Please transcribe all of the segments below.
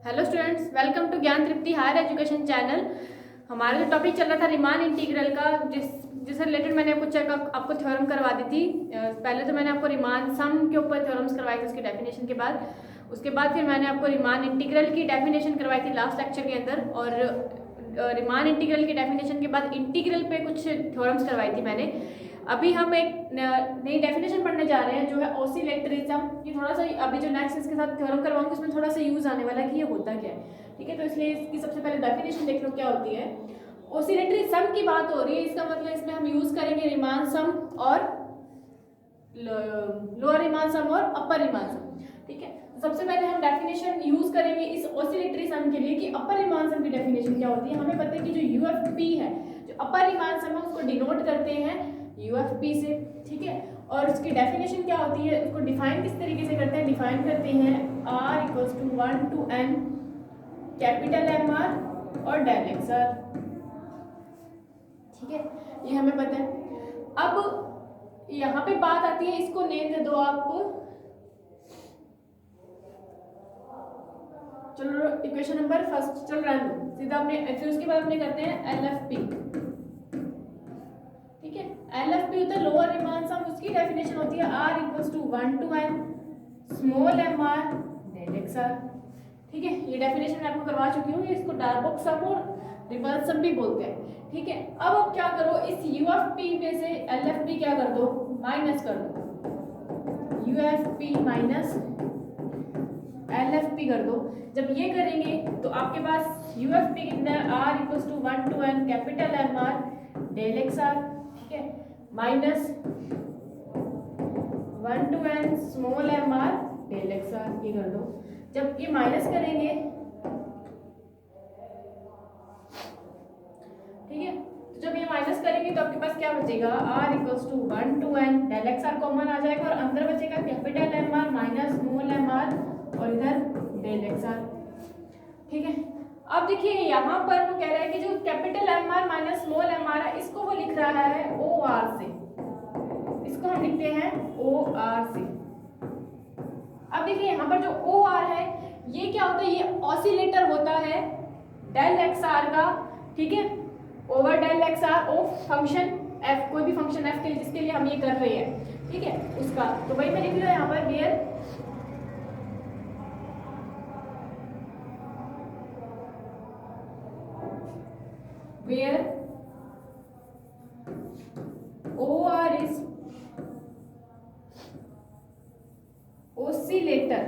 Hello students, welcome to ज्ञान तृप्ति higher education channel. हमारा जो टॉपिक चल रहा था रीमान इंटीग्रल का, जिससे रिलेटेड मैंने आपको थ्योरम करवा दी थी। पहले तो मैंने आपको रीमान सम के ऊपर थ्योरम्स करवाए थे उसकी डेफिनेशन के बाद। उसके बाद फिर मैंने आपको रीमान इंटीग्रल की डेफिनेशन करवाई थी लास्ट लेक्चर के अंदर। और रीमान इंटीग्रल की डेफिनेशन के बाद इंटीग्रल पे कुछ थ्योरम्स करवाई थी मैंने। अभी हम एक नई डेफिनेशन पढ़ने जा रहे हैं जो है ऑसिलेटरिज्म। ये थोड़ा सा अभी जो नेक्स्ट इसके साथ थ्योरम करवाऊंगी उसमें थोड़ा सा यूज आने वाला है कि ये होता क्या है। ठीक है, तो इसलिए इसकी सबसे पहले डेफिनेशन देख लो क्या होती है। ऑसिलेटरी सम की बात हो रही है, इसका मतलब इसमें हम यूज करेंगे रीमान सम और लोअर रीमान सम और अपर रीमान सम। ठीक है, सबसे पहले हम डेफिनेशन यूज करेंगे इस ऑसिलेटरी सम के लिए कि अपर रीमान सम की डेफिनेशन क्या होती है। हमें पता है कि जो यूएफपी है, जो अपर रीमान सम है, उसको डिनोट करते हैं यूएफपी से। ठीक है, और उसकी डेफिनेशन क्या होती है, उसको डिफाइन किस तरीके से करते हैं। डिफाइन करते हैं R equals to 1 to n capital M R और डेल एक्स आर। ठीक है, ये हमें पता है। अब यहाँ पे बात आती है, इसको नेम दे दो आपको। चलो इक्वेशन नंबर फर्स्ट चल रहा है सीधा अपने, फिर उसके बाद अपने करते हैं LFP। ठीक है, LFP होता है लोअर रीमान सम, उसकी डेफिनेशन होती है R equals to 1 to n small M R del X R. ठीक है, ये डेफिनेशन मैं आपको करवा चुकी हूँ। इसको डार्बोक सम और रिवर्स सम भी बोलते हैं। ठीक है, अब क्या करो, इस यूएफपी में से LFP क्या कर दो, माइनस कर दो। यूएफपी माइनस LFP कर दो। जब ये करेंगे तो आपके पास यूएफपी कितना है, R equals to 1 to n capital M R del X R. ठीक है, minus 1 to n small M R del X R, ये कर दो। जब ये माइनस करेंगे, ठीक है, तो जब ये माइनस करेंगे तो आपके पास क्या बचेगा, R equals to 1 to n del X R common आ जाएगा और अंदर बचेगा capital M R minus small M R और इधर डेल एक्स आर। ठीक है, अब देखिए यहाँ पर वो कह रहा है कि जो capital M R minus small M R है, इसको वो लिख रहा है ओ आर से। इसको हम लिखते हैं ओ आर से। अब देखिए यहाँ पर जो ओ आर है, ये क्या होता है, ये ऑसिलेटर होता है डेल एक्स आर का। ठीक है, over del X R of function F, कोई भी फंक्शन एफ के लिए जिसके लिए हम ये कर रहे हैं। ठीक है, उसका तो वही मैं लिख रहा हूँ यहाँ पर where OR is oscillator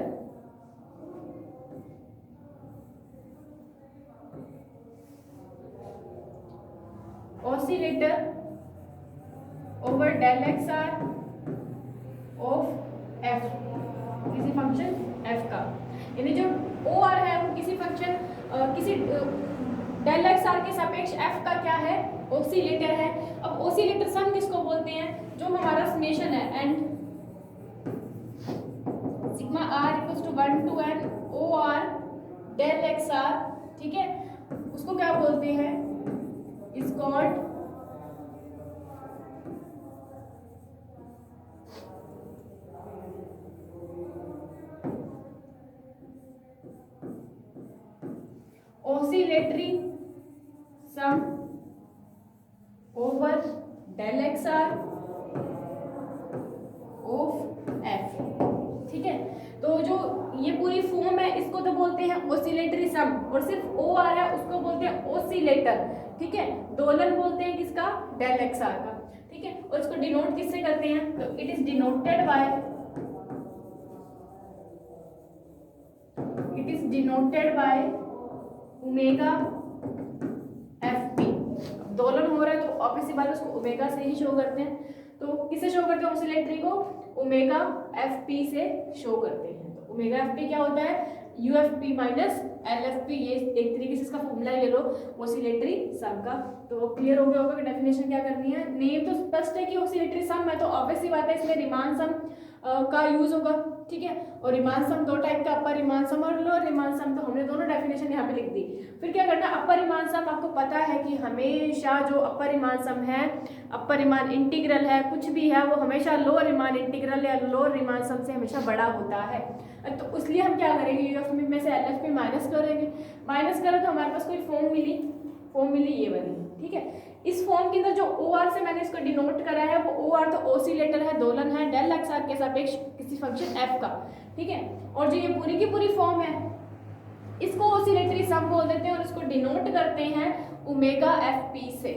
over del XR of f, किसी फंक्शन f का। यानी जो OR है वो किसी फंक्शन किसी डेल एक्स आर के सापेक्ष f का क्या है, ऑसिलेटर है। अब ऑसिलेटर सम किसको बोलते हैं, जो हमारा समेशन है and sigma r equals to 1 to n OR del X R. ठीक है, उसको क्या बोलते हैं, is called oscillatory sum over del XR of f। ठीक है, तो जो ये पूरी फॉर्म है इसको तो बोलते हैं ऑसिलेटरी सम, और सिर्फ ओ आर है उसको बोलते हैं ऑसिलेटर। ठीक है, दोलन बोलते हैं किसका, डेल एक्स आर का। ठीक है, और इसको डिनोट किससे करते हैं, तो it is denoted by omega F P. दोलन हो रहा है तो ऑब्वियसली बात है उसको ओमेगा से ही शो करते हैं। तो किससे शो करते हैं ऑसिलेटरी को, ओमेगा एफ पी से शो करते हैं। तो ओमेगा एफ पी क्या होता है, यूएफपी माइनस एलएफपी। ये एक तरीके से इसका फॉर्मूला ले लो ऑसिलेटरी सम का। तो क्लियर हो गया होगा कि डेफिनेशन क्या करनी है। नेम तो स्पष्ट है कि ऑसिलेटरी सम है, तो ऑब्वियसली बात है इसमें रीमान सम का यूज होगा। ठीक है। और रीमान सम दो टाइप का, अपर रीमान सम और लोअर रीमान सम, तो हमने दोनों डेफिनेशन यहाँ पे लिख दी। फिर क्या करना, अपर रीमान सम आपको पता है कि हमेशा जो अपर रीमान सम है, अपर रीमान इंटीग्रल है, कुछ भी है, वो हमेशा लोअर रीमान इंटीग्रल या लोअर रीमान सम से हमेशा बड़ा होता है। तो इसलिए हम क्या करेंगे, यूएफ में से एलएफ में माइनस करेंगे। माइनस करें तो हमारे पास कोई फॉर्म मिली ये वाली, ठीक है। इस फॉर्म के अंदर जो ओ आर से मैंने इसको डिनोट करा है, वो ओ आर तो ओसिलेटर है, दोलन है डेल एक्स आर के सापेक्ष किसी फंक्शन एफ का, ठीक है। और जो ये पूरी की पूरी फॉर्म है, इसको ओसिलेटरी सम बोल देते हैं और इसको डिनोट करते हैं ओमेगा एफ पी से,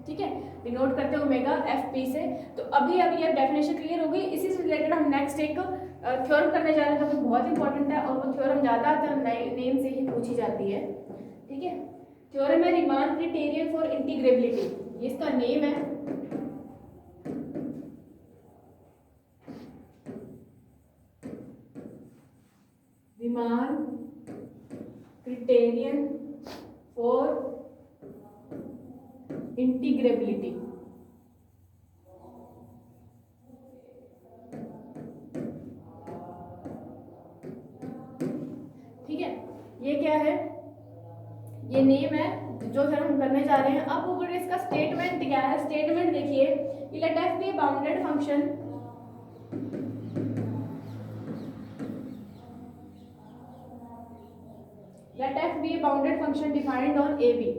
ठीक है। डिनोट करते हैं ओमेगा एफ पी से। तो अभी ये डेफिनेशन क्लियर हो गई। इसी से रिलेटेड हम नेक्स्ट एक थ्योरम करने जा रहे हैं, जो बहुत इंपॉर्टेंट है और वो थ्योरम ज़्यादातर नेम से ही पूछी जाती है, ठीक है। थ्योरम है रीमान क्राइटेरियन फॉर इंटीग्रेबिलिटी, ये इसका नेम है। रीमान क्राइटेरियन फॉर इंटीग्रेबिलिटी, ठीक है। ये क्या है, ये नेम है जो हम करने जा रहे हैं। अब ऊपर इसका स्टेटमेंट क्या है, स्टेटमेंट देखिए, let F be bounded function, let F be bounded function defined on A B.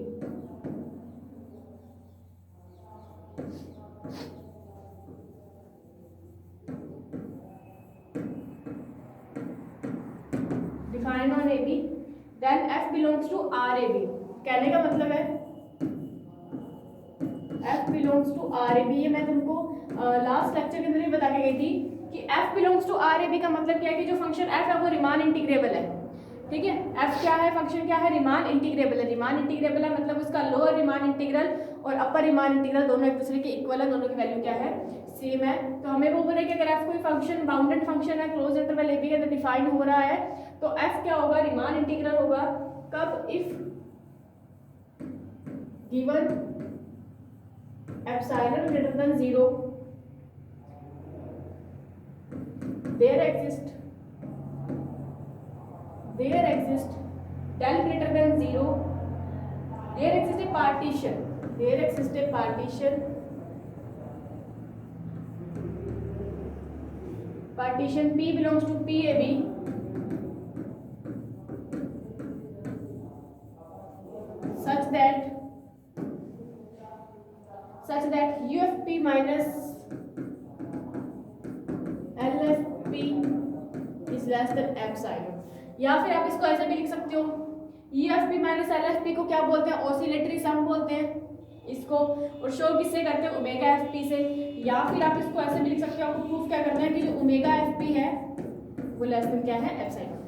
Defined on A B, then F belongs to R A B. कहने का मतलब है f belongs to R A B, ये मैं तुमको last lecture के अंदर ही बता के गई थी कि f belongs to R A B का मतलब क्या है कि जो फंक्शन f है वो रीमान इंटीग्रेबल है, ठीक है। f क्या है, फंक्शन क्या है, रीमान इंटीग्रेबल है। रीमान इंटीग्रेबल है मतलब उसका लोअर रीमान इंटीग्रल और अपर रीमान इंटीग्रल दोनों एक दूसरे के इक्वल है, दोनों की वैल्यू क्या है, सेम है। तो हमें वो बोला कि अगर f कोई फंक्शन बाउंडेड फंक्शन है, क्लोज इंटरवल ए बी के अंदर डिफाइन हो रहा है, तो f क्या होगा, रीमान इंटीग्रल होगा। कब, if given epsilon greater than 0, there exist del greater than 0, there exists a partition P belongs to PAB such that UFP minus LFP is less than epsilon। या फिर आप इसको ऐसे भी लिख सकते हो, UFP माइनस LFP को क्या बोलते हैं, ऑसिलेटरी सम बोलते हैं इसको, और शो किससे करते हैं, ओमेगा एफपी से। या फिर आप इसको ऐसे भी लिख सकते हो, आपको प्रूफ क्या करना है कि जो ओमेगा एफपी है वो लेस देन क्या है, एप्सिलॉन।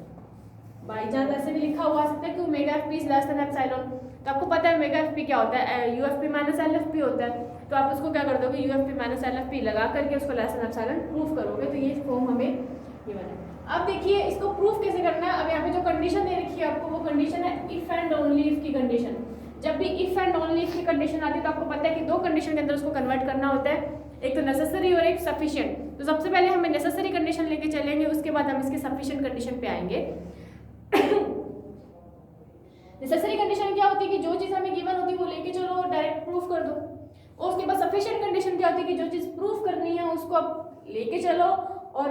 बाई चांस ऐसे भी लिखा हुआ सकता है कि omega FP is less than epsilon, तो आपको पता है ओमेगा एफपी क्या होता है, यूएफपी माइनस एलएफपी होता है। तो आप उसको क्या कर दोगे, यूएफपी माइनस एलएफपी लगा करके उसको लेस देन एप्सिलॉन प्रूफ करोगे। तो ये फॉर्म हमें ये वाला है। अब देखिए इसको प्रूफ कैसे करना है। अब यहाँ पे जो कंडीशन दे रखी है आपको, वो कंडीशन है इफ एंड ओनली इफ की कंडीशन। जब भी इफ एंड ओनली इफ की कंडीशन आती है तो आपको पता है कि दो कंडीशन के अंदर उसको कन्वर्ट करना होता है, एक तो नेसेसरी और एक सफिशिएंट। तो सबसे पहले हमें नेसेसरी कंडीशन लेके चलेंगे, उसके बाद हम इसके सफिशिएंट कंडीशन पे आएंगे। नेसेसरी कंडीशन क्या होती है कि जो चीज़ हमें गिवन होती है वो लेके चलो और डायरेक्ट प्रूफ कर दो। और उसके बाद सफिशिएंट कंडीशन क्या होती है कि जो चीज़ प्रूफ करनी है उसको आप लेके चलो और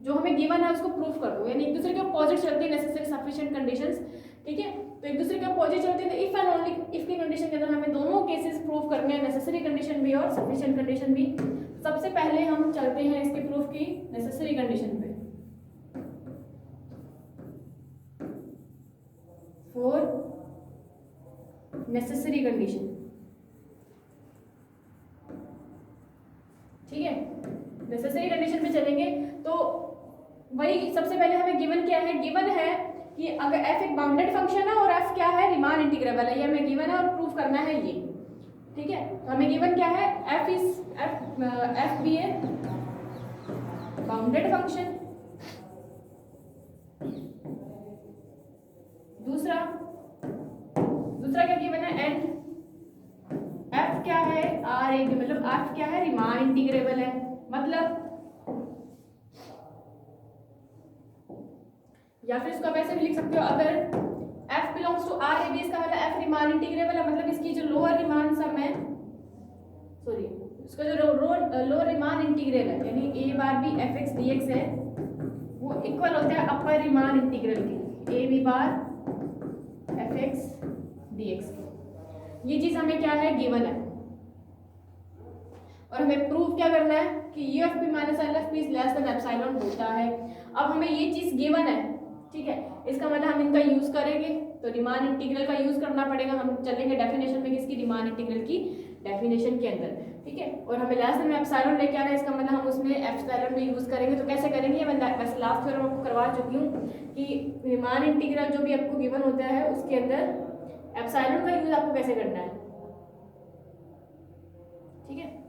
जो हमें गिवन है उसको प्रूफ कर दो। यानी एक दूसरे के अपोजिट चलती है नेसेसरी सफिशिएंट कंडीशंस, ठीक है। तो एक दूसरे के अपोजिट चलती है। तो इफ एंड ओनली इफ की कंडीशन के अंदर हमें दोनों केसेस प्रूफ करने हैं, नेसेसरी कंडीशन भी और सफिशिएंट कंडीशन भी। सबसे पहले हम चलते हैं इसके प्रूफ की नेसेसरी कंडीशन पे। फॉर नेसेसरी कंडीशन, ठीक है। नेसेसरी कंडीशन पे चलेंगे तो वही सबसे पहले हमें गिवन क्या है, गिवन है कि अगर f एक बाउंडेड फंक्शन है और f क्या है, रीमान इंटीग्रेबल है। ये हमें गिवन है और प्रूफ करना है ये, ठीक है। तो हमें गिवन क्या है, f भी है बाउंडेड फंक्शन। दूसरा क्या गिवन है, एंड f क्या है, r ए बी, मतलब f क्या है, रीमान इंटीग्रेबल है। मतलब या फिर इसको वैसे भी लिख सकते हो, अगर f belongs to R A B, इसका मतलब f रीमान इंटीग्रेबल है, मतलब इसकी जो लोअर रीमान सम है, सॉरी इसका जो लोअर रीमान इंटीग्रल है यानी A bar B F X D X है, वो इक्वल होता है अपर रीमान इंटीग्रल के A B bar F X D X की। ये चीज हमें क्या है, गिवन है, और हमें प्रूव क्या करना है कि you F P minus L F P is less than epsilon होता है। अब हमें ये चीज गिवन है, ठीक है, इसका मतलब हम इनका यूज करेंगे, तो रीमान इंटीग्रल का यूज करना पड़ेगा। हम चलेंगे डेफिनेशन में, किसकी, रीमान इंटीग्रल की डेफिनेशन के अंदर, ठीक है। और हमें लेस देन एप्सिलॉन लेके आना है, इसका मतलब हम उसमें एप्सिलॉन में यूज करेंगे। तो कैसे करेंगे, मैं वैसे लास्ट थ्योरम आपको करवा चुकी हूँ कि रीमान इंटीग्रल जो भी आपको गिवन होता है उसके अंदर एप्सिलॉन का यूज आपको कैसे करना है, ठीक है।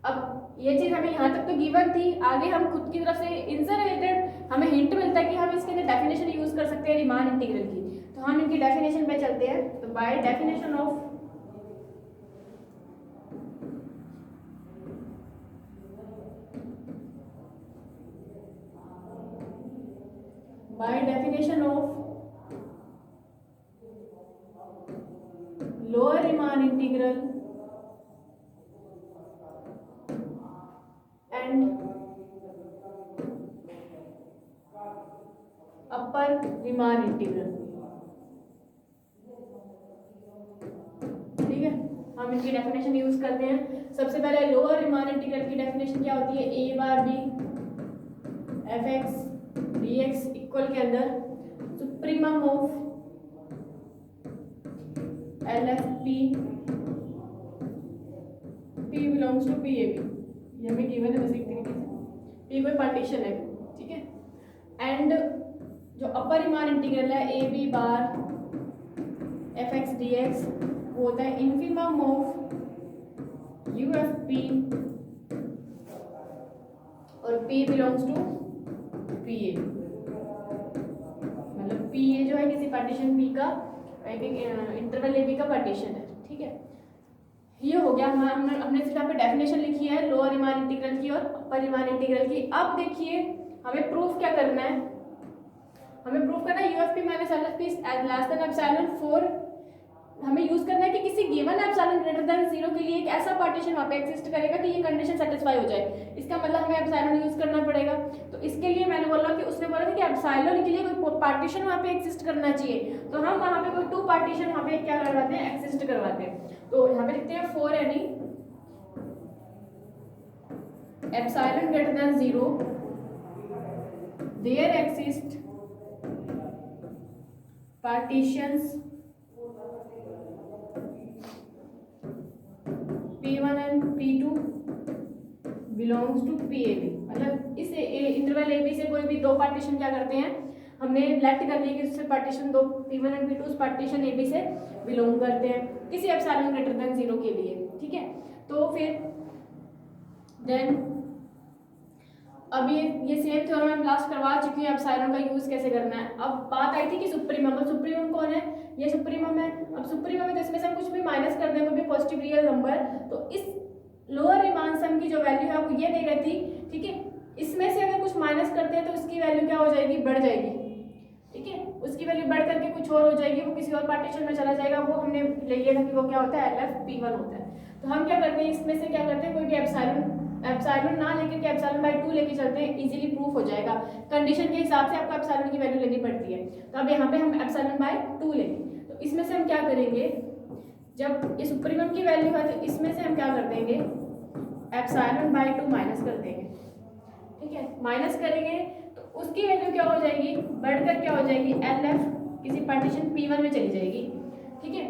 अब ये चीज हमें यहाँ तक तो गिवन थी, आगे हम खुद की तरफ से इनसे रिलेटेड हमें हिंट मिलता है कि हम इसके अंदर डेफिनेशन यूज कर सकते हैं रीमान इंटीग्रल की। तो हम इनकी डेफिनेशन पे चलते हैं। तो bye definition of lower Riemann integral and upper Riemann integral, ठीक है। हम इनकी डेफिनेशन यूज करते हैं। सबसे पहले लोअर रीमान इंटीग्रल की डेफिनेशन क्या होती है, A bar B F X D X equal के अंदर supremum of L F P P belongs to P A B, ये हमें गिवन है वैसे एक तरीके से, पी कोई पार्टीशन है, ठीक है। एंड जो अपर रीमान इंटीग्रल है A B bar F X D X, वो होता है infimum of U F P और P belongs to P A, मतलब पी ए जो है किसी पार्टीशन पी का, इंटरवल ए बी का पार्टीशन है, ठीक है। ये हो गया, हमने सिर्फ यहाँ पे डेफिनेशन लिखी है लोअर रीमान इंटीग्रल की और अपर रीमान इंटीग्रल की। अब देखिए हमें प्रूफ क्या करना है, हमें प्रूफ करना है you F P minus L F P less than epsilon for, हमें यूज करना है कि किसी गिवन एप्सिलॉन ग्रेटर देन 0 के लिए एक ऐसा पार्टीशन वहाँ पे एग्जिस्ट करेगा कि ये कंडीशन सेटिस्फाई हो जाए। इसका मतलब हमें एप्सिलॉन यूज करना पड़ेगा। तो इसके लिए मैंने बोला कि उसने बोला था कि एप्सिलॉन के लिए कोई पार्टीशन वहाँ पे एग्जिस्ट करना चाहिए, तो हम वहाँ पे कोई 2 पार्टीशन वहाँ पे क्या करवाते हैं, एग्जिस्ट करवाते हैं। तो यहाँ पे लिखते हैं for any epsilon greater than 0 there exist partitions P1 and P2 belongs to PAB, मतलब इस इंटरवल AB से कोई भी 2 पार्टीशन क्या करते हैं, हमने लेट कर लिया कि उससे पार्टीशन 2 P1 and P2 उस पार्टीशन AB से बिलोंग करते हैं किसी एप्सिलॉन ग्रेटर देन 0 के लिए, ठीक है। तो फिर देन अब ये सेम थ्योरम हम लास्ट करवा चुकी हूँ, एप्सिलॉन का यूज कैसे करना है। अब बात आई थी कि सुप्रीमम, अब सुप्रीमम कौन है, ये सुप्रीमम है। अब सुप्रीमम है तो इसमें से हम कुछ भी माइनस कर दें, कोई भी पॉजिटिव रियल नंबर, तो इस लोअर रीमान सम की जो वैल्यू है वो ये दे रहती, ठीक है। इसमें से अगर कुछ माइनस करते हैं तो इसकी वैल्यू क्या हो जाएगी, बढ़ जाएगी, ठीक है। उसकी वैल्यू बढ़ करके कुछ और हो जाएगी, वो किसी और पार्टीशन में चला जाएगा। वो हमने ले लिया था कि वो क्या होता है, LFP1 होता है। तो हम क्या करते हैं, इसमें से क्या करते हैं, कोई भी एप्सिलॉन ना लेकर के एप्सिलॉन बाय 2 लेके चलते हैं, इजीली प्रूफ हो जाएगा। कंडीशन के हिसाब से आपको एप्सिलॉन की वैल्यू लेनी पड़ती है। तो अब यहाँ पे हम एप्सिलॉन बाय 2 लेंगे, तो इसमें से हम क्या करेंगे, जब ये सुप्रीमम की वैल्यू है तो इसमें से हम क्या कर देंगे, एप्सिलॉन बाय 2 माइनस कर देंगे, ठीक है। माइनस करेंगे तो उसकी वैल्यू क्या हो जाएगी, बढ़कर क्या हो जाएगी, LF किसी पार्टीशन P1 में चली जाएगी, ठीक है।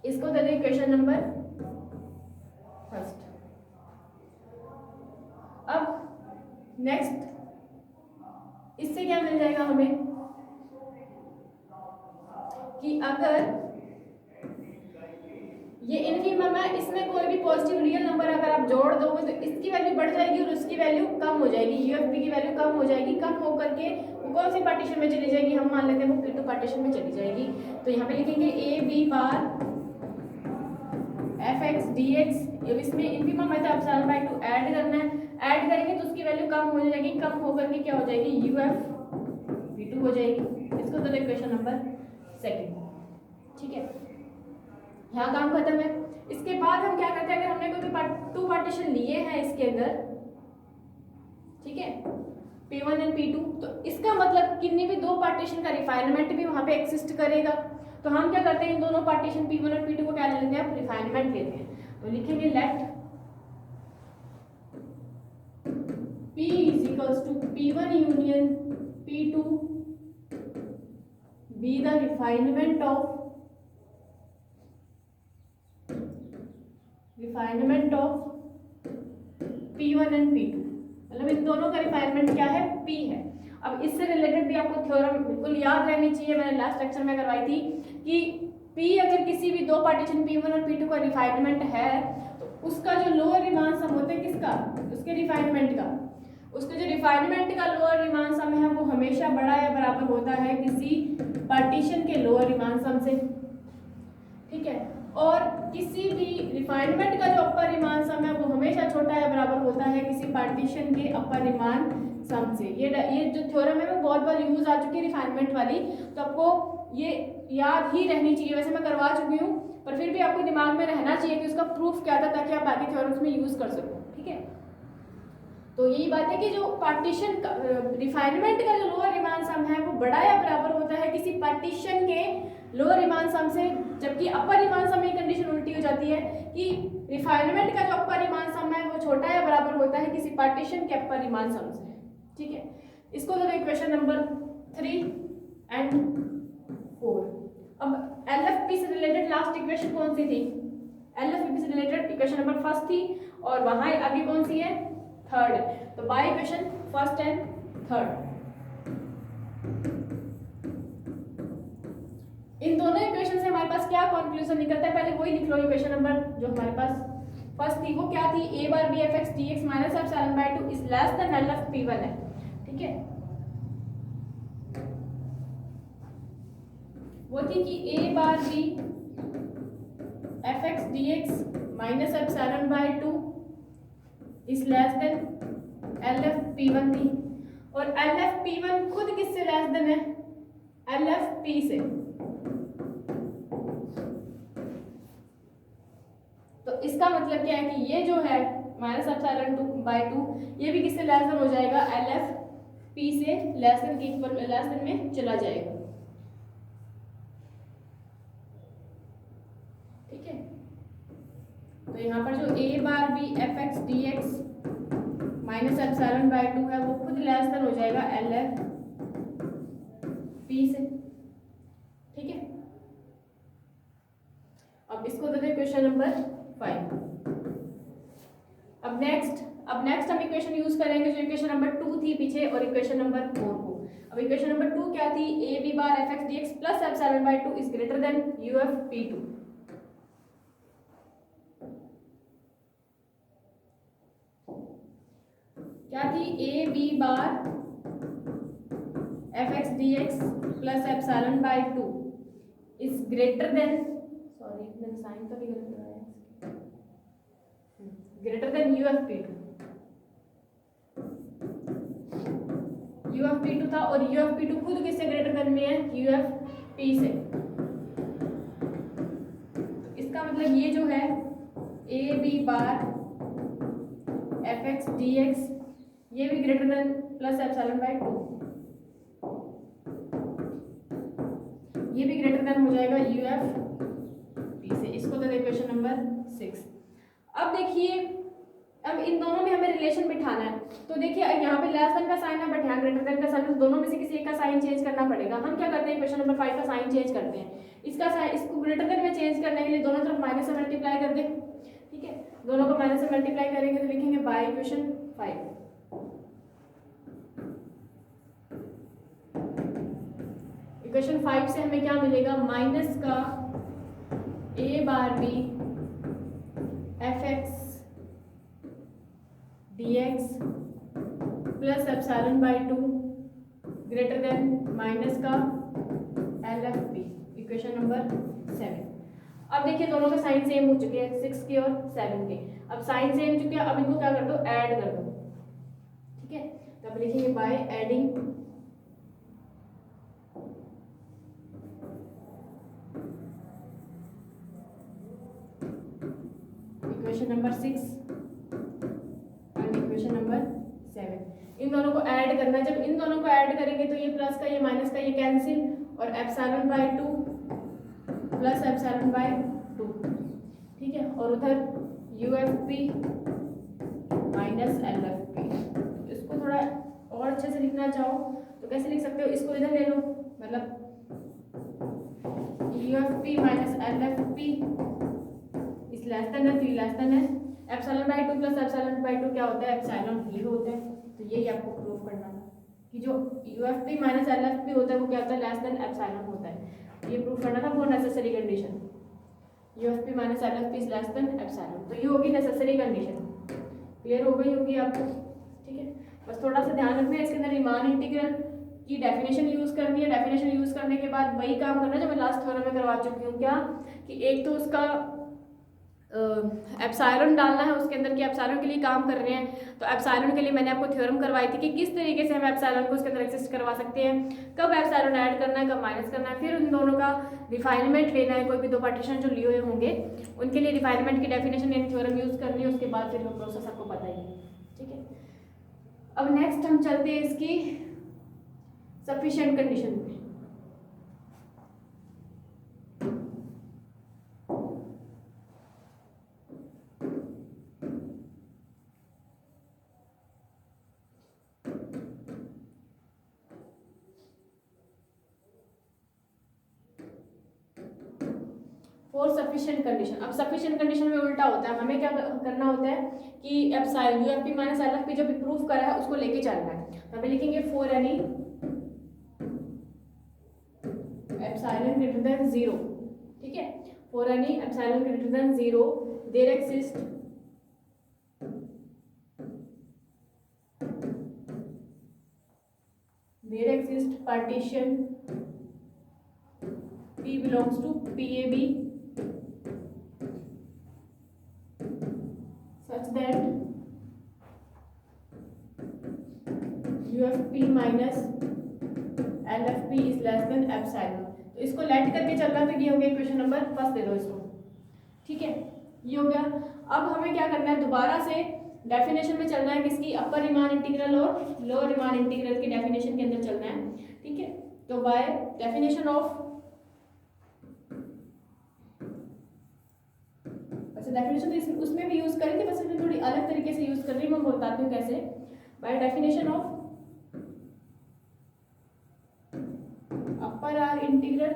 इसको दे दें क्वेश्चन नंबर फर्स्ट। अब नेक्स्ट इससे क्या मिल जाएगा हमें कि अगर ये इनफीमम है, इसमें कोई भी पॉजिटिव रियल नंबर अगर आप जोड़ दोगे तो इसकी वैल्यू बढ़ जाएगी और उसकी वैल्यू कम हो जाएगी, यूएफपी की वैल्यू कम हो जाएगी। कम हो करके वो कौन सी पार्टीशन में चली जाएगी, हम मान लेते हैं वो P2 पार्टीशन में चली जाएगी। तो यहाँ पे लिखेंगे A B bar F X D X, इसमें इनफीमम है तो एप्सिलॉन बाय 2 ऐड करना है। ऐड करेंगे तो उसकी वैल्यू कम हो जाएगी, कम होकर के क्या हो जाएगी, UF_P2 हो जाएगी। इसको तो इक्वेशन नंबर 2, ठीक है, यहाँ काम खत्म है। इसके बाद हम क्या करते हैं, अगर हमने कोई 2 पार्टीशन लिए हैं इसके अंदर, ठीक है, P1 और P2, तो इसका मतलब किन्हीं भी 2 पार्टीशन का रिफाइनमेंट भी वहां पे एक्सिस्ट करेगा। तो हम क्या करते हैं, इन दोनों पार्टीशन P1 और P2 को क्या ले लेते हैं, रिफाइनमेंट लेते हैं। तो लिखेंगे late P = P1 union P2 be the refinement of P1 and P2, मतलब इन दोनों का रिफाइनमेंट क्या है, P है। अब इससे रिलेटेड भी आपको थ्योरम बिल्कुल याद रहनी चाहिए, मैंने लास्ट लेक्चर में करवाई थी कि P अगर किसी भी 2 पार्टीशन P1 और P2 का रिफाइनमेंट है तो उसका जो लोअर रिमान सम होता है किसका, उसके रिफाइनमेंट का, उसके जो रिफाइनमेंट का लोअर रिमान सम है वो हमेशा बड़ा या बराबर होता है किसी पार्टीशन के लोअर रिमान सम से, ठीक है, और किसी भी रिफाइनमेंट का जो अपर रिमान सम है वो हमेशा छोटा या बराबर होता है किसी पार्टीशन के अपर रिमान सम से। ये जो थ्योरम है वो बहुत बार यूज आ चुकी है रिफाइनमेंट वाली, तो आपको ये याद ही रहनी चाहिए। वैसे मैं करवा चुकी हूँ पर फिर भी आपको दिमाग में रहना चाहिए कि उसका प्रूफ क्या था, ताकि आप बाकी थ्योरम्स में यूज कर सको, ठीक है। तो यही बात है कि जो पार्टीशन का रिफाइनमेंट का जो लोअर रिमान सम है वो बड़ा या बराबर होता है किसी पार्टीशन के लोअर रिमान सम से, जबकि अपर रिमान सम में कंडीशन उल्टी हो जाती है कि रिफाइनमेंट का जो अपर रिमान सम है वो छोटा या बराबर होता है किसी पार्टीशन के अपर रिमान सम से, ठीक है। इसको तो इक्वेशन नंबर 3 और 4। अब LFP से रिलेटेड लास्ट इक्वेशन कौन सी थी, LFP से रिलेटेड इक्वेशन नंबर 1 थी और वहां आगे कौन सी है, 3rd है। तो by equation 1st and 3rd, इन दोनों इक्वेशन से हमारे पास क्या कंक्लूजन निकलता है, पहले वही लिख लो। इक्वेशन नंबर जो हमारे पास फर्स्ट थी वो क्या थी, a बार b fx dx minus epsilon bye 2 is less than LFP1 है, ठीक है। वो थी कि a बार b fx dx minus epsilon bye 2 is less than LFP1 थी, और LFP1 खुद किससे लेस देन है, LFP से। तो इसका मतलब क्या है कि ये जो है माइनस एप्सिलॉन बाय 2 ये भी किससे लेस देन हो जाएगा, LFP से लेस देन के इक्वल लेस देन में चला जाएगा, ठीक है। तो यहाँ पर जो a बार b fx dx minus epsilon bye 2 है वो खुद लेस देन हो जाएगा LFP से, ठीक है। अब इसको देते हैं क्वेश्चन नंबर 5। अब नेक्स्ट हम इक्वेशन यूज करेंगे जो इक्वेशन नंबर 2 थी पीछे और इक्वेशन नंबर 4 को। अब इक्वेशन नंबर 2 क्या थी, a b बार fx dx plus epsilon bye 2 is greater than UFP2। क्या थी, a b बार fx dx plus epsilon bye 2 is greater than, sorry मैंने साइन तो नहीं गलत लगाया, ग्रेटर देन UFP2। UFP2 था और UFP2 खुद किससे ग्रेटर देन में है, UFP से। तो इसका मतलब ये जो है a b बार fx dx ये भी greater than plus epsilon bye 2, ये भी ग्रेटर देन हो जाएगा UFP से। इसको तो इक्वेशन नंबर 6। अब देखिए, अब इन दोनों में हमें रिलेशन बिठाना है। तो देखिए यहाँ पे लेस देन का साइन है बट यहाँ ग्रेटर देन का साइन है, तो दोनों में से किसी एक का साइन चेंज करना पड़ेगा। हम क्या करते हैं, क्वेश्चन नंबर 5 का साइन चेंज करते हैं। इसका साइन, इसको ग्रेटर देन में चेंज करने के लिए दोनों तरफ माइनस से मल्टीप्लाई कर दें, ठीक है। दोनों को माइनस से मल्टीप्लाई करेंगे तो लिखेंगे बाय इक्वेशन 5। इक्वेशन 5 से हमें क्या मिलेगा, माइनस का a बार b fx dx plus epsilon bye 2 greater than minus का LFP, इक्वेशन नंबर 7। अब देखिए दोनों के साइन सेम हो चुके हैं, 6 के और 7 के। अब साइन सेम चुके हैं, अब इनको क्या कर दो, ऐड कर दो। ठीक है। तो अब लिखेंगे by adding equation number 6 and equation number 7। इन दोनों को ऐड करना है। जब इन दोनों को ऐड करेंगे तो ये प्लस का ये माइनस का ये कैंसिल, और epsilon bye 2 plus epsilon bye 2, ठीक है। और उधर UFP माइनस LFP। इसको थोड़ा और अच्छे से लिखना चाहो तो कैसे लिख सकते हो, इसको इधर ले लो, मतलब UFP माइनस LFP इस लेस देन है, 3 लेस देन है epsilon bye 2 plus epsilon bye 2 क्या होता है, एप्सिलॉन 0 होता है। तो यही आपको प्रूव करना था कि जो UFP माइनस LFP होता है वो क्या होता है, लेस देन एप्सिलॉन होता है। ये प्रूव करना था, वो necessary condition, UFP minus LFP is less than epsilon. तो ये होगी नेसेसरी कंडीशन। क्लियर हो गई होगी आपको, ठीक है। बस थोड़ा सा ध्यान रखना है, इसके अंदर रीमान इंटीग्रल की डेफिनेशन यूज करनी है। डेफिनेशन यूज करने के बाद वही काम करना है जो मैं लास्ट थ्योरम में करवा चुकी हूँ। क्या कि एक तो उसका एप्सिलॉन डालना है उसके अंदर, कि एप्सिलॉन के लिए काम कर रहे हैं। तो एप्सिलॉन के लिए मैंने आपको थ्योरम करवाई थी कि किस तरीके से हम एप्सिलॉन को उसके अंदर एग्जिस्ट करवा सकते हैं, कब एप्सिलॉन ऐड करना है, कब माइनस करना है। फिर उन दोनों का रिफाइनमेंट लेना है, कोई भी दो पार्टीशन जो लिए हुए होंगे उनके लिए रिफाइनमेंट की डेफिनेशन यानी थ्योरम यूज करनी है। उसके बाद फिर वो प्रोसेस आपको पता ही है, ठीक है। अब नेक्स्ट हम चलते हैं इसकी सफिशिएंट कंडीशन पे। For sufficient condition. अब सफिशिएंट कंडीशन में उल्टा होता है, हमें क्या करना होता है कि एप्सिलॉन UFP माइनस LFP जो भी प्रूफ करा है उसको लेके चलना है। तो हमें लिखेंगे for any epsilon greater than 0, ठीक है। For any epsilon greater than 0 there exist partition P belongs to PAB such that UFP minus LFP is less than epsilon. तो इसको लेट करके चलना, तो ये हो गया इक्वेशन नंबर फर्स्ट, दे दो इसको, ठीक है। ये हो गया। अब हमें क्या करना है, दोबारा से डेफिनेशन में चलना है, किसकी, अपर रीमान इंटीग्रल और लोअर रीमान इंटीग्रल की डेफिनेशन के अंदर चलना है, ठीक है। तो बाय डेफिनेशन ऑफ, अच्छा डेफिनेशन तो उसमें भी यूज करेंगे, बस इसमें थोड़ी अलग तरीके से यूज कर रही हूँ, मैं बताती हूँ कैसे। By definition of upper R integral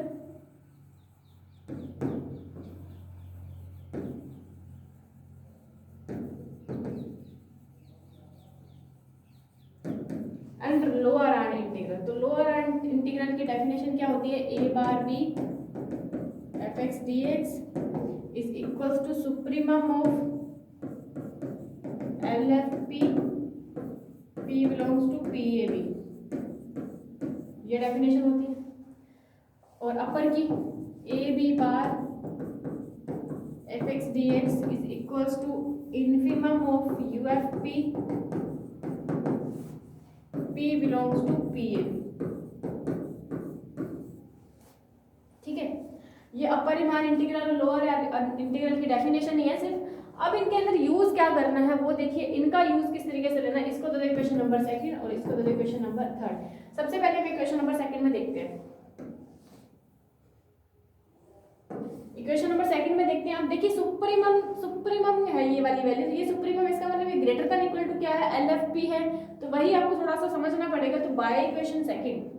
and lower R integral. तो लोअर आर इंटीग्रल की डेफिनेशन क्या होती है, A bar B fx dx is equals to supremum of LFP P belongs to PAB, ये डेफिनेशन होती है। और अपर की A B bar fx dx is equals to infimum of UFP P belongs to PAB, ठीक है। ये अपर Riemann integral और lower integral की डेफिनेशन ही है सिर्फ। अब इनके अंदर यूज क्या करना है वो देखिए, इनका यूज किस तरीके से लेना है। इसको तो इक्वेशन नंबर सेकंड और इसको तो इक्वेशन नंबर थर्ड। सबसे पहले हम इक्वेशन नंबर सेकंड में देखते हैं। इक्वेशन नंबर सेकंड में देखते हैं। आप देखिए सुप्रीमम है ये वाली वैल्यू, ये सुप्रीमम, इसका मतलब ये ग्रेटर देन इक्वल टू क्या है, LFP है। तो वही आपको थोड़ा सा समझना पड़ेगा। तो बाय इक्वेशन सेकंड,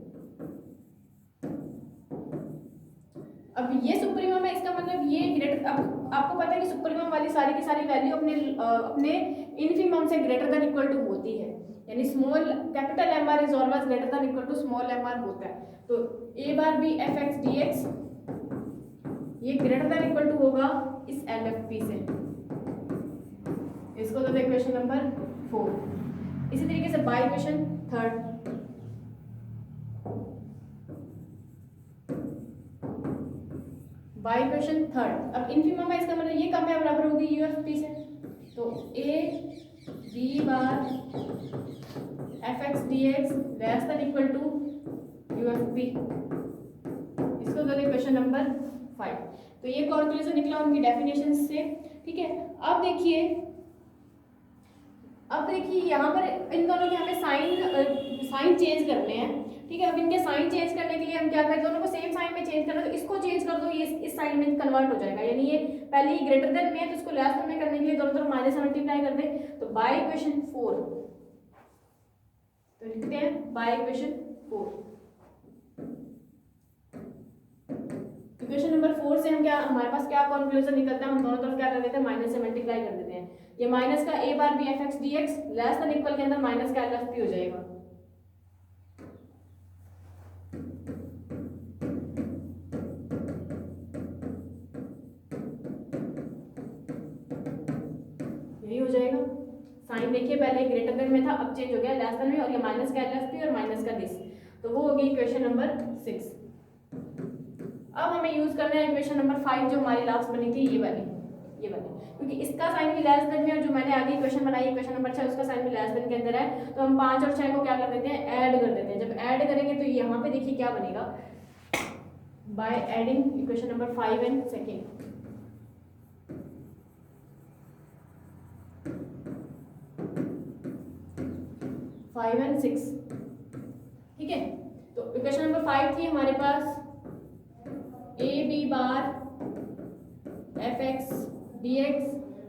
अब ये सुप्रीमम है, इसका मतलब ये ग्रेटर, अब आपको पता है कि सुप्रीमम वाली सारी की सारी वैल्यू अपने इनफिमम से ग्रेटर देन इक्वल टू होती है, यानी small capital MR is always greater than equal to small MR होता है। तो A bar B fx dx ये ग्रेटर देन इक्वल टू होगा इस LFP से, इसको तो इक्वेशन नंबर 4। इसी तरीके से by equation third, by equation third. अब इनफिमम है, इसका मतलब ये कम है बराबर होगी UFP से। तो A B bar fx dx less than equal to UFP। इसको कर क्वेश्चन नंबर 5। तो ये कॉन्क्लूजन निकला उनकी डेफिनेशन से, ठीक है। अब देखिए यहाँ पर इन दोनों के हमें साइन चेंज करने हैं, ठीक है। अब इनके साइन चेंज करने के लिए हम क्या करें, दोनों को सेम साइन में चेंज करना, तो इसको चेंज कर दो, ये इस साइन में कन्वर्ट हो जाएगा, यानी ये पहले ही ग्रेटर देन में है तो इसको लेस देन में करने के लिए दोनों तरफ माइनस मल्टीप्लाई कर दें। तो बाय इक्वेशन 4, तो लिखते हैं बाय इक्वेशन 4। इक्वेशन नंबर 4 से हम क्या, हमारे पास क्या कंक्लूजन निकलता है, हम दोनों तरफ क्या कर देते हैं, माइनस से मल्टीप्लाई कर देते हैं। ये माइनस का a बार b fx dx less than equal के अंदर माइनस का LFP हो जाएगा। यही हो जाएगा। साइन देखिए पहले ग्रेटर देन में था, अब चेंज हो गया लेस देन में, और ये माइनस का LFP और माइनस का दिस, तो वो होगी इक्वेशन नंबर 6। अब हमें यूज करना है इक्वेशन नंबर 5 जो हमारी लास्ट बनी थी, ये वाली, क्योंकि इसका साइन भी लेस देन में, और जो मैंने आगे इक्वेशन बनाई इक्वेशन नंबर 6 उसका साइन भी लेस देन के अंदर है, तो हम 5 और 6 को क्या कर देते हैं, ऐड कर देते हैं। जब ऐड करेंगे तो यहाँ पे देखिए क्या बनेगा, by adding equation number 5 and second, 5 and 6, ठीक है। तो इक्वेशन नंबर 5 थी हमारे पास a b बार fx dx,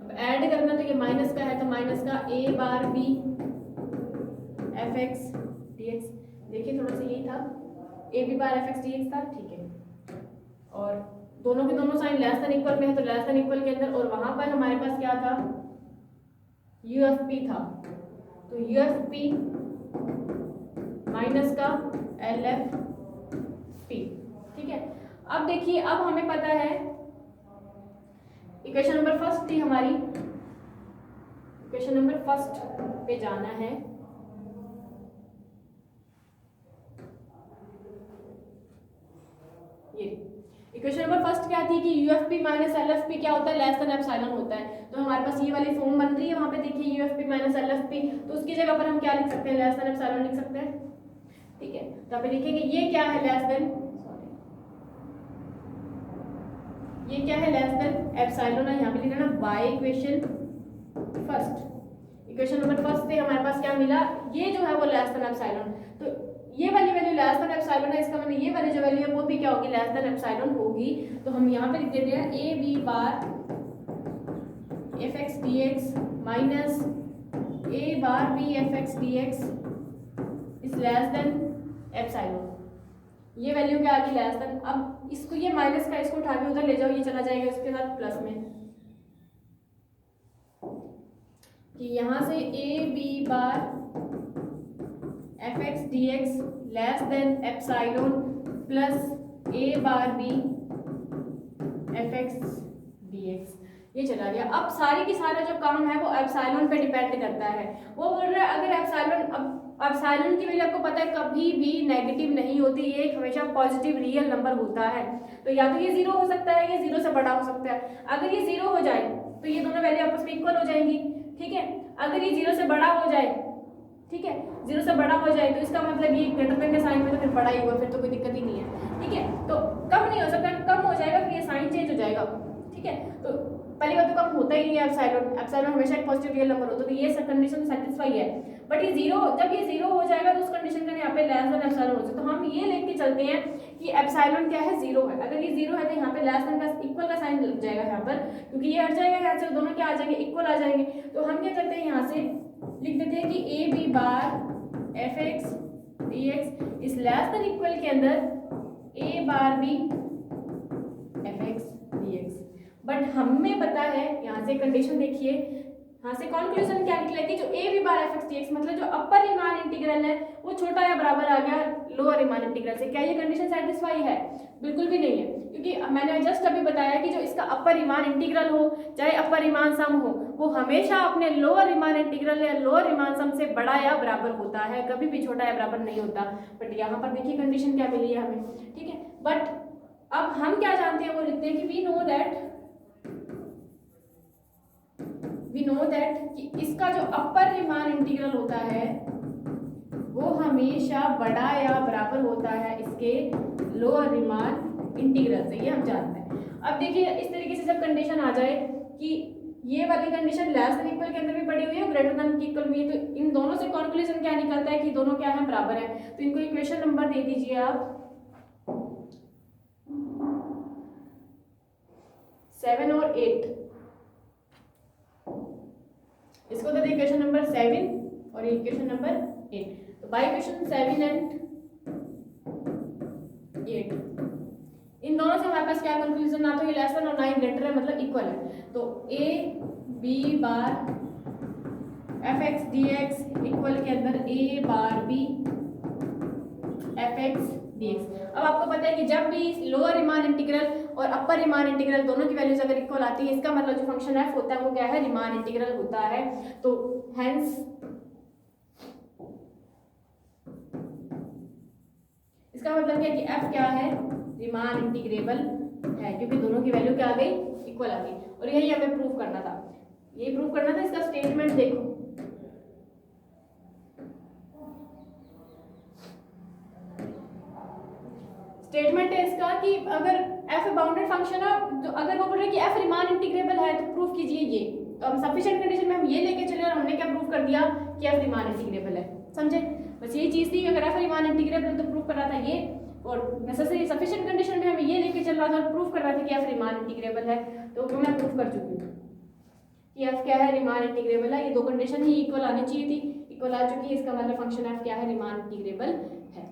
अब ऐड करना तो ये माइनस का है, तो माइनस का a बार b fx dx, देखिए थोड़ा सा यही था, a b बार fx dx था, ठीक है। और दोनों के दोनों साइन लेस देन इक्वल में है, तो लेस देन इक्वल के अंदर, और वहां पर हमारे पास क्या था, UFP था, तो UFP माइनस का LFP, ठीक है। अब देखिए, अब हमें पता है इक्वेशन नंबर फर्स्ट थी हमारी, इक्वेशन नंबर फर्स्ट पे जाना है। ये इक्वेशन नंबर फर्स्ट क्या थी कि UFP माइनस LFP क्या होता है, लेस देन एप्सिलॉन होता है। तो हमारे पास ये वाली फॉर्म बन रही है, वहां पे देखिए UFP माइनस LFP, तो उसकी जगह पर हम क्या लिख सकते हैं, लेस देन एप्सिलॉन लिख सकते हैं, ठीक है। तो आप लिखेंगे ये क्या है, लेस देन, ये क्या है, लेस देन एप्सिलॉन है, यहाँ पे लिख देना bye equation first. Equation number first से हमारे पास क्या मिला, ये जो है वो लेस देन एप्सिलॉन, तो ये वाली वैल्यू लेस देन एप्सिलॉन है, इसका मतलब ये वाली जो वैल्यू है वो भी क्या होगी, लेस देन एप्सिलॉन होगी। तो हम यहाँ पे लिख देते हैं a b बार fx dx माइनस a बार b fx dx is less than epsilon, ये वैल्यू क्या आ गई, लेस देन। अब इसको ये माइनस का इसको उठा के उधर ले जाओ, ये चला जाएगा इसके साथ प्लस में, कि यहाँ से a b बार fx dx less then epsilon plus a बार b fx dx, ये चला गया। अब सारी की सारा जो काम है वो एप्सिलॉन पे डिपेंड करता है। वो बोल रहा है अगर एप्सिलॉन, अब एप्सिलॉन की वैल्यू आपको पता है कभी भी नेगेटिव नहीं होती, ये हमेशा पॉजिटिव रियल नंबर होता है, तो या तो ये 0 हो सकता है या 0 से बड़ा हो सकता है। अगर ये 0 हो जाए तो ये दोनों वैल्यू आपस में इक्वल हो जाएंगी, ठीक है। अगर ये 0 से बड़ा हो जाए, ठीक है, 0 से बड़ा हो जाए तो इसका मतलब ये ग्रेटर देन के साइन में तो फिर बड़ा ही हुआ, फिर तो कोई दिक्कत ही नहीं है, ठीक है। तो कम नहीं हो सकता, कम हो जाएगा फिर ये साइन चेंज हो जाएगा, ठीक है। तो पहली बात तो कम होता ही नहीं है एप्सिलॉन, एप्सिलॉन हमेशा एक पॉजिटिव रियल नंबर होता है, तो ये सब कंडीशन सेटिस्फाई है। बट ये 0, जब ये 0 हो जाएगा तो उस कंडीशन का यहाँ पे लेस देन एप्सिलॉन हो जाएगा। तो हम ये लेके चलते हैं कि एप्सिलॉन क्या है, 0 है। अगर ये 0 है तो यहाँ पे लेस देन का इक्वल का साइन लग जाएगा यहाँ पर, क्योंकि ये हट जाएगा यहाँ से, दोनों क्या आ जाएंगे, इक्वल आ जाएंगे। तो हम क्या करते हैं, यहाँ से लिख देते हैं कि a b बार fx dx इस लेस देन इक्वल के अंदर a बार b fx dx। बट हमें पता है, यहाँ से कंडीशन देखिए, यहाँ से कंक्लूजन क्या निकला कि जो a b बार fx dx मतलब जो अपर रीमान इंटीग्रल है वो छोटा या बराबर आ गया लोअर रीमान इंटीग्रल से। क्या ये कंडीशन सेटिस्फाई है? बिल्कुल भी नहीं है, क्योंकि मैंने जस्ट अभी बताया कि जो इसका अपर रीमान इंटीग्रल हो चाहे अपर रीमान सम हो, वो हमेशा अपने लोअर रीमान इंटीग्रल या लोअर रीमान सम से बड़ा या बराबर होता है, कभी भी छोटा या बराबर नहीं होता। बट यहाँ पर देखिए कंडीशन क्या मिली है हमें, ठीक है। बट अब हम क्या जानते हैं, वो लिखते हैं कि वी नो दैट कि इसका जो अपर रीमान इंटीग्रल होता है वो हमेशा बड़ा या बराबर होता है इसके लोअर रीमान इंटीग्रल से, ये हम जानते हैं। अब देखिए इस तरीके से जब कंडीशन आ जाए कि ये वाली कंडीशन लेस देन इक्वल के अंदर भी पड़ी हुई है, ग्रेटर देन की इक्वल भी है, तो इन दोनों से कंक्लूजन क्या निकलता है कि दोनों क्या है, बराबर है। तो इनको इक्वेशन नंबर दे दीजिए आप 7 और 8, इसको दे इक्वेशन नंबर 7 और इक्वेशन नंबर 8। तो बाय इक्वेशन 7 एंड 8 इन दोनों से हमारे पास क्या कंक्लूजन आता है, लेस देन और 9 ग्रेटर है, मतलब इक्वल है। तो a b बार fx dx इक्वल के अंदर a बार b fx dx। अब आपको पता है कि जब भी लोअर रीमान इंटीग्रल और अपर रीमान इंटीग्रल दोनों की वैल्यूज अगर इक्वल आती है, इसका मतलब जो फंक्शन f होता है वो क्या है, रीमान इंटीग्रल होता है। तो हेंस इसका मतलब क्या है कि f क्या है, रीमान इंटीग्रेबल है, क्योंकि दोनों की वैल्यू क्या आ गई, इक्वल आ गई। और यही हमें प्रूव करना था, ये प्रूव करना था। इसका स्टेटमेंट देखो, स्टेटमेंट है इसका कि अगर f बाउंडेड फंक्शन है, तो अगर वो बोल रहे कि f रीमान इंटीग्रेबल है तो प्रूव कीजिए ये। तो हम सफिशिएंट कंडीशन में हम ये लेके चले और हमने क्या प्रूव कर दिया कि f रीमान इंटीग्रेबल है, समझे। बस यही चीज थी, अगर f रीमान इंटीग्रेबल है तो प्रूव कर रहा था ये, और नेसेसरी सफिशिएंट कंडीशन में हम ये लेके चल रहा था और प्रूव कर रहा था कि f रीमान इंटीग्रेबल है। तो वो मैं प्रूव कर चुकी हूँ कि f क्या है, रीमान इंटीग्रेबल है। ये दो कंडीशन ही इक्वल आनी चाहिए थी, इक्वल आ चुकी है, इसका मतलब फंक्शन f क्या है, रीमान इंटीग्रेबल है।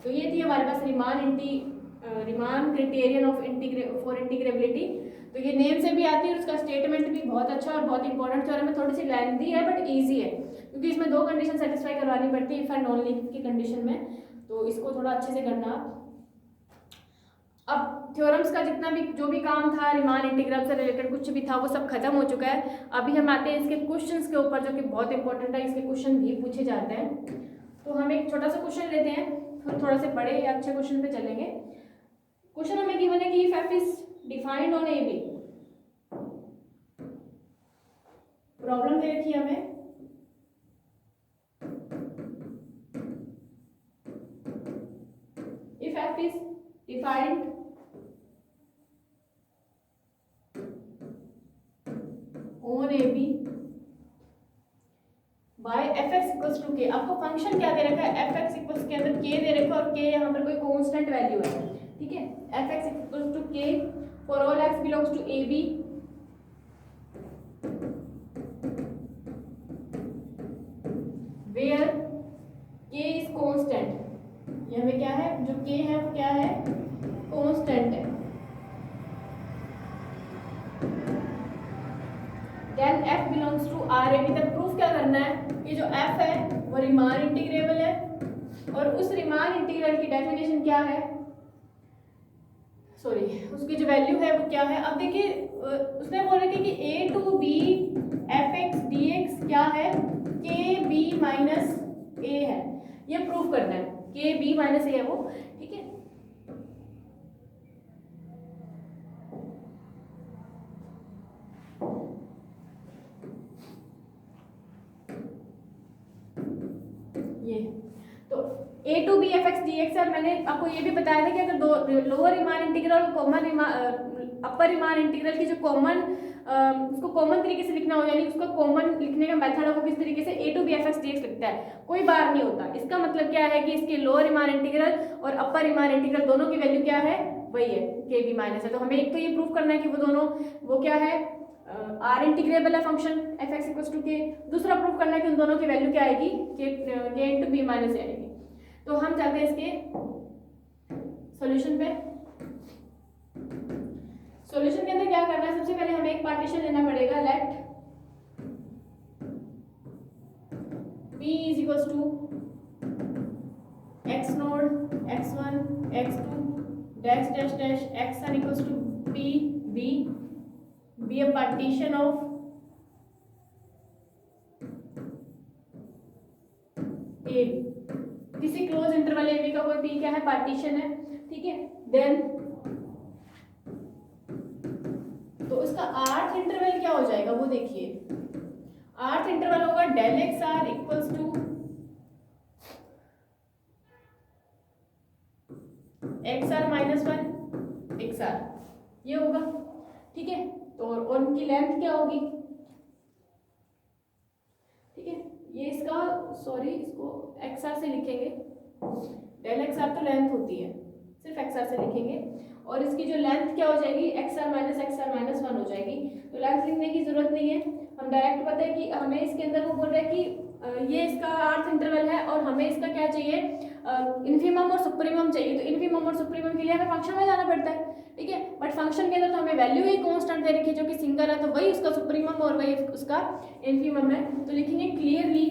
तो ये थी हमारे पास Riemann criterion of for integrability. तो ये नेम से भी आती है और उसका स्टेटमेंट भी बहुत अच्छा और बहुत इंपॉर्टेंट थ्योरम है। थोड़ी सी लेंथी है बट इजी है, क्योंकि इसमें दो कंडीशन सेटिस्फाई करवानी पड़ती है इफ एंड ओनली की कंडीशन में। तो इसको थोड़ा अच्छे से करना। अब थ्योरम्स का जितना भी जो भी काम था रीमान इंटीग्रल से रिलेटेड कुछ भी था वो सब खत्म हो चुका है। अभी हम आते हैं इसके क्वेश्चंस के ऊपर, जो कि बहुत इंपॉर्टेंट है, इसके क्वेश्चन भी पूछे जाते हैं। तो हम एक छोटा सा क्वेश्चन लेते हैं, फिर थोड़ा से बड़े या अच्छे क्वेश्चन पे चलेंगे। क्वेश्चन हमें गिवन है कि if f is defined on AB, problem दे रखी है हमें if f is defined on AB by fx equals to k। आपको फंक्शन क्या दे रखा है, fx इक्वल्स के अंदर k दे रखा है और k यहाँ पर कोई कांस्टेंट वैल्यू है, ठीक है। fx equals to k for all x belongs to AB where k is constant. ये हमें क्या है, जो k है वो क्या है, कांस्टेंट है। Then f belongs to RAB। तब प्रूफ क्या करना है, ये जो f है वो रीमान इंटीग्रेबल है, और उस रीमान इंटीग्रल की डेफिनेशन क्या है, सॉरी उसकी जो वैल्यू है वो क्या है। अब देखिए उसने बोल रखा है कि a to b fx dx क्या है, k b माइनस a है। ये प्रूफ करना है, k b माइनस a है वो, ठीक है। ये तो a to B F X D X है। मैंने आपको ये भी बताया था कि अगर दो लोअर रीमान इंटीग्रल और कॉमन अपर रीमान इंटीग्रल की जो कॉमन उसको कॉमन तरीके से लिखना हो, यानी उसका कॉमन लिखने का मेथड है वो किस तरीके से a to B F X D X लिखता है, कोई बार नहीं होता। इसका मतलब क्या है कि इसके लोअर रीमान इंटीग्रल और अपर रीमान इंटीग्रल दोनों की वैल्यू क्या है, वही है, के बी माइनस है। तो हमें एक तो ये प्रूफ करना है कि वो दोनों वो क्या है, आर इंटीग्रेबल है function F X equals to K. दूसरा प्रूफ करना है कि उन दोनों की वैल्यू क्या आएगी, के इंटू बी माइनस आएगी। तो हम चलते हैं इसके सॉल्यूशन पे। सॉल्यूशन के अंदर क्या करना है, सबसे पहले हमें एक पार्टीशन लेना पड़ेगा, let p is equals to x naught x1 x2 dash dash dash xn equals to p b be a partition of a किसी क्लोज इंटरवल a b का कोई p क्या है, पार्टीशन है, ठीक है। देन तो उसका आर्थ इंटरवल क्या हो जाएगा वो देखिए, आर्थ इंटरवल होगा del X R equals to X R minus one X R, ये होगा, ठीक है। तो और उनकी लेंथ क्या होगी, ठीक है, ये इसका सॉरी इसको एक्स आर से लिखेंगे, डेल एक्स आर तो लेंथ होती है, सिर्फ एक्स आर से लिखेंगे, और इसकी जो लेंथ क्या हो जाएगी, एक्स आर माइनस वन हो जाएगी। तो लेंथ लिखने की जरूरत नहीं है, हम डायरेक्ट पता है कि हमें इसके अंदर वो बोल रहा है कि ये इसका आर्थ इंटरवल है और हमें इसका क्या चाहिए, इन्फीमम और सुप्रीमम चाहिए। तो इन्फीमम और सुप्रीमम के लिए हमें फंक्शन में जाना पड़ता है, ठीक है। बट फंक्शन के अंदर तो हमें वैल्यू ही कांस्टेंट दे रखी है जो कि सिंगल है, तो वही उसका सुप्रीमम और वही उसका इन्फीमम है। तो लिखेंगे क्लियरली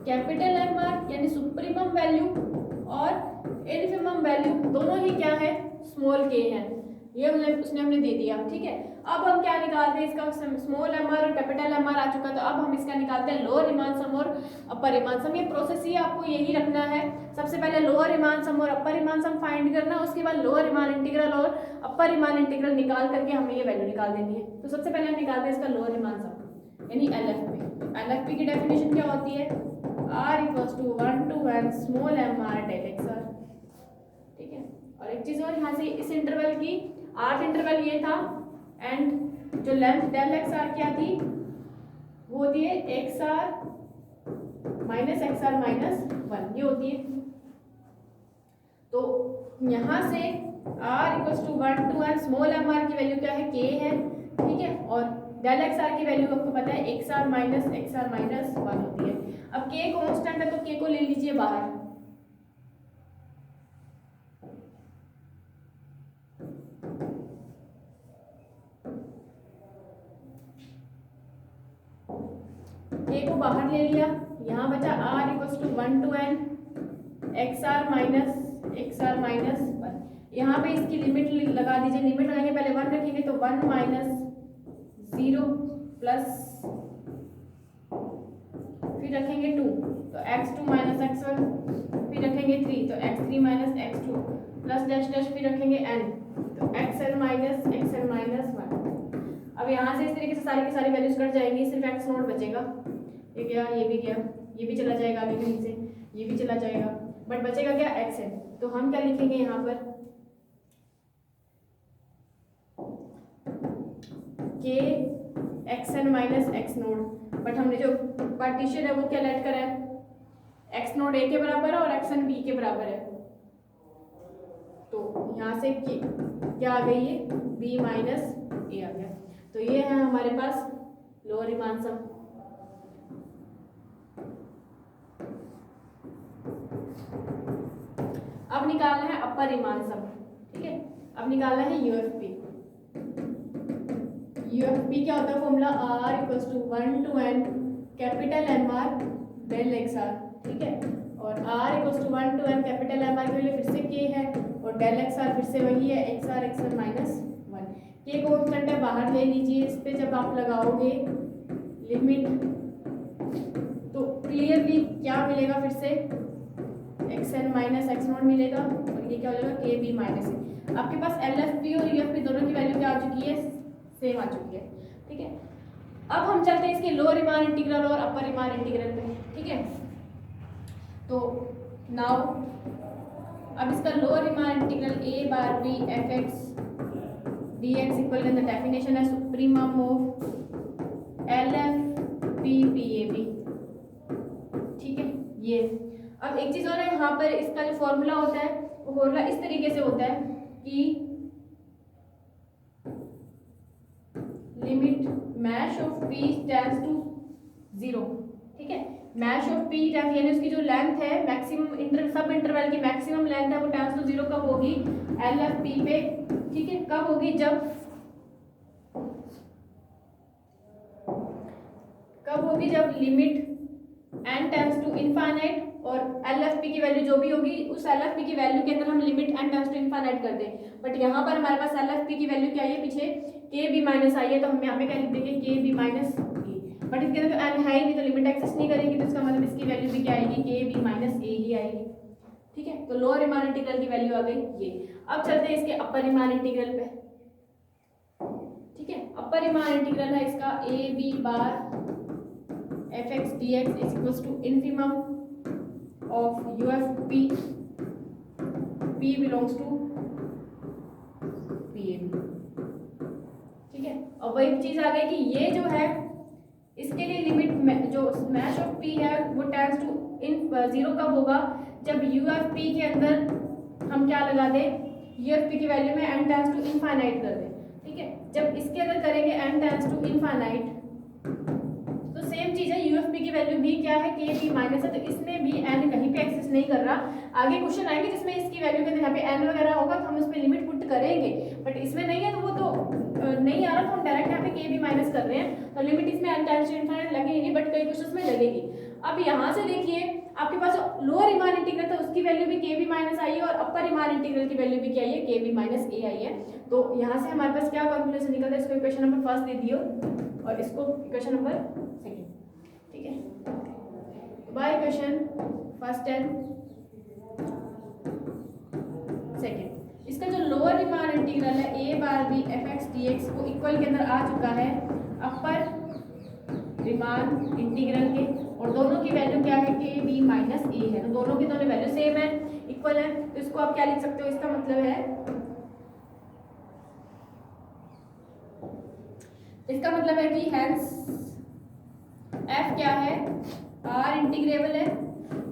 कैपिटल एम आर यानी सुप्रीमम वैल्यू और इन्फीमम वैल्यू दोनों ही क्या है, स्मॉल के है, ये उसने हमने दे दिया, ठीक है। अब हम क्या निकालते हैं, इसका स्मॉल एम आर और कैपिटल एम आर आ चुका, तो अब हम इसका निकालते हैं लोअर रीमान सम और अपर रीमान सम। ये प्रोसेस ही आपको यही रखना है, सबसे पहले लोअर रीमान सम और अपर रीमान सम फाइंड करना, उसके बाद लोअर रीमान इंटीग्रल और अपर रीमान इंटीग्रल निकाल करके हमें ये वैल्यू निकाल देनी है। तो सबसे पहले हम निकालते हैं इसका लोअर रीमान सम यानी LFP। LFP की डेफिनेशन क्या होती है, R equals to 1 to n small M R del X R, ठीक है। और एक चीज और, यहाँ से इस इंटरवल की आर्थ इंटरवल ये था एंड जो लेंथ डेल एक्स आर क्या थी वो होती है एक्स आर माइनस वन, ये होती है। तो यहाँ से R equals to 1 to n small M R की वैल्यू क्या है, k है, ठीक है। और डेल एक्स आर की वैल्यू आपको पता है एक्स आर माइनस वन होती है। अब k कांस्टेंट है तो k को ले लीजिए बाहर, k को बाहर ले लिया, यहाँ बचा R equals to 1 to n X R minus one. यहाँ पे इसकी लिमिट लगा दीजिए, लिमिट लगाएंगे पहले 1 रखेंगे तो 1 माइनस 0 प्लस फिर रखेंगे 2 तो x2 माइनस x1, फिर रखेंगे 3 तो x3 minus x2 plus dash dash, फिर रखेंगे n तो xn माइनस 1। अब यहाँ से इस तरीके से सारी की सारी वैल्यूज कट जाएंगी, सिर्फ x नोट बचेगा, ये गया, ये भी गया, ये भी चला जाएगा आगे कहीं से, ये भी चला जाएगा, बट बचेगा क्या, xn। तो हम क्या लिखेंगे यहाँ पर, k xn minus x note, but हमने जो पार्टीशन है वो क्या लेट करा है, x नोट a के बराबर है और xn b के बराबर है। तो यहाँ से क्या आ गई है, b माइनस a आ गया। तो ये है हमारे पास लोअर रीमान सम। अब निकालना है अपर रीमान सम, ठीक है। अब निकालना है यूएफपी। यूएफपी क्या होता है formula, R equals to 1 to n capital M R del X R, ठीक है। और R equals to 1 to n capital M R के लिए फिर से k है और डेल एक्स आर फिर से वही है X R minus one. k constant है, बाहर ले लीजिए, इस पे जब आप लगाओगे लिमिट तो क्लियरली क्या मिलेगा, फिर से xn माइनस x नॉट मिलेगा और ये क्या हो जाएगा, k b माइनस ए। आपके पास LFP और UFP दोनों की वैल्यू क्या आ चुकी है, सेम आ चुकी है, ठीक है। अब हम चलते हैं इसके लोअर रीमान इंटीग्रल और अपर रीमान इंटीग्रल पे, ठीक है। तो नाउ अब इसका लोअर रीमान इंटीग्रल a बार b fx dx equal to the definition है सुप्रीमम ऑफ LFP PAB, ठीक है। ये अब एक चीज और है, यहाँ पर इसका जो फॉर्मूला होता है वो फॉर्मूला इस तरीके से होता है कि limit mesh of p tends to 0, ठीक है। मैश ऑफ p टेंड्स यानी उसकी जो लेंथ है मैक्सिमम सब इंटरवल की मैक्सिमम लेंथ है वो टेंड्स टू 0 कब होगी, LFP पे, ठीक है। कब होगी, जब limit n tends to infinite और LFP की वैल्यू जो भी होगी उस LFP की वैल्यू के अंदर हम limit n tends to infinite कर दें। बट यहाँ पर हमारे पास LFP की वैल्यू क्या आई है, पीछे k b माइनस आई है, तो हम यहाँ पे क्या लिख देंगे, k b minus a। But इसके अंदर तो n है ही नहीं तो लिमिट एक्सिस्ट नहीं करेगी, तो इसका मतलब इसकी वैल्यू भी क्या आएगी, k b माइनस a ही आएगी, ठीक है। तो लोअर रीमान इंटीग्रल की वैल्यू आ गई ये। अब चलते हैं इसके अपर रीमान इंटीग्रल पे, ठीक है। अपर रीमान इंटीग्रल है इसका a b बार fx dx is equals to infimum of UFP P belongs to P A B। ठीक है, और वही चीज आ गई कि ये जो है इसके लिए लिमिट जो स्मैश ऑफ P है वो टेंड्स टू इन जीरो कब होगा, जब यू एफ पी के अंदर हम क्या लगा दें, यू एफ पी की वैल्यू में n टेंड्स टू इनफाइनाइट कर दें। ठीक है, जब इसके अंदर करेंगे n टेंड्स टू इनफाइनाइट, तो सेम चीज है, यूएफपी की वैल्यू भी क्या है, के बी माइनस है, तो इसमें भी n कहीं पे एक्सेस नहीं कर रहा। आगे क्वेश्चन आएंगे जिसमें इसकी वैल्यू के अंदर यहाँ पे n वगैरह होगा तो हम उस पर लिमिट पुट करेंगे, बट इसमें नहीं है तो वो तो नहीं आ रहा, तो हम डायरेक्ट यहाँ पे के बी माइनस कर रहे हैं, तो लिमिट इसमें n टेंड्स टू इनफाइनाइट लगेगी, बट कई क्वेश्चन में लगेगी। अब यहाँ से देखिए आपके पास लोअर रीमान इंटीग्रल था उसकी वैल्यू भी के बी माइनस आई है, और अपर रीमान इंटीग्रल की वैल्यू भी क्या आई है, के बी माइनस ए आई है। तो यहाँ से हमारे पास क्या कैलकुलेशन निकलता है, इसको इक्वेशन नंबर फर्स्ट दे दियो और इसको इक्वेशन नंबर सेकेंड। ठीक है, by equation first and second, इसका जो लोअर रीमान इंटीग्रल है A bar B F X D X वो इक्वल के अंदर आ चुका है अपर रीमान इंटीग्रल के, और दोनों की वैल्यू क्या है, के बी माइनस ए है, तो दोनों की दोनों वैल्यू सेम है, इक्वल है, तो इसको आप क्या लिख सकते हो, इसका मतलब है, इसका मतलब है कि हेंस f क्या है, r इंटीग्रेबल है,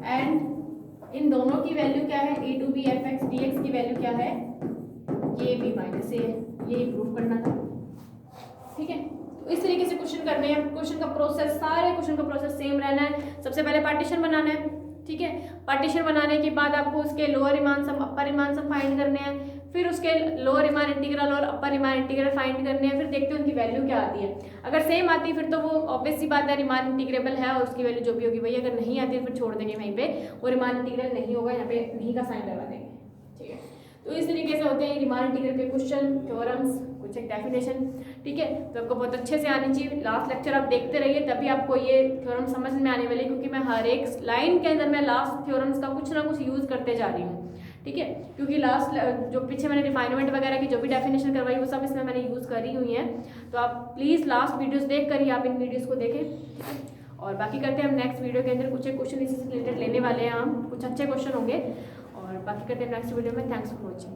एंड इन दोनों की वैल्यू क्या है, a to B F X D X की वैल्यू क्या है, के बी माइनस ए, ये प्रूव करना था। ठीक है, तो इस तरीके से क्वेश्चन करने हैं, क्वेश्चन का प्रोसेस, सारे क्वेश्चन का प्रोसेस सेम रहना है। सबसे पहले पार्टीशन बनाना है। ठीक है, पार्टीशन बनाने के बाद आपको उसके लोअर रीमान सम अपर रीमान सम फाइंड करने हैं, फिर उसके लोअर रीमान इंटीग्रल और अपर रीमान इंटीग्रल फाइंड करने हैं, फिर देखते हैं उनकी वैल्यू क्या आती है। अगर सेम आती है फिर तो वो ऑब्वियस सी बात है रीमान इंटीग्रेबल है और उसकी वैल्यू जो भी होगी वही, अगर नहीं आती है फिर छोड़ देंगे वहीं पे, वो रीमान इंटीग्रल नहीं होगा, यहाँ पे नहीं का साइन लगा देंगे। ठीक है, तो इस तरीके से होते हैं रीमान इंटीग्रल के क्वेश्चन, थ्योरम्स, कुछ एक डेफिनेशन। ठीक है, तो आपको बहुत अच्छे से आनी चाहिए, लास्ट लेक्चर आप देखते रहिए तभी आपको ये थ्योरम समझ में आने वाली, क्योंकि मैं हर एक लाइन के अंदर मैं लास्ट थ्योरम्स का कुछ ना कुछ यूज करते जा रही हूँ। ठीक है, क्योंकि लास्ट जो पीछे मैंने रिफाइनमेंट वगैरह की जो भी डेफिनेशन करवाई वो सब इसमें मैंने यूज़ करी हुई हैं, तो आप प्लीज़ लास्ट वीडियोस देख कर ही आप इन वीडियोस को देखें। और बाकी करते हैं हम नेक्स्ट वीडियो के अंदर कुछ एक क्वेश्चन इसी से रिलेटेड लेने वाले हैं, हम कुछ अच्छे क्वेश्चन होंगे, और बाकी करते हैं नेक्स्ट वीडियो में। Thanks for watching.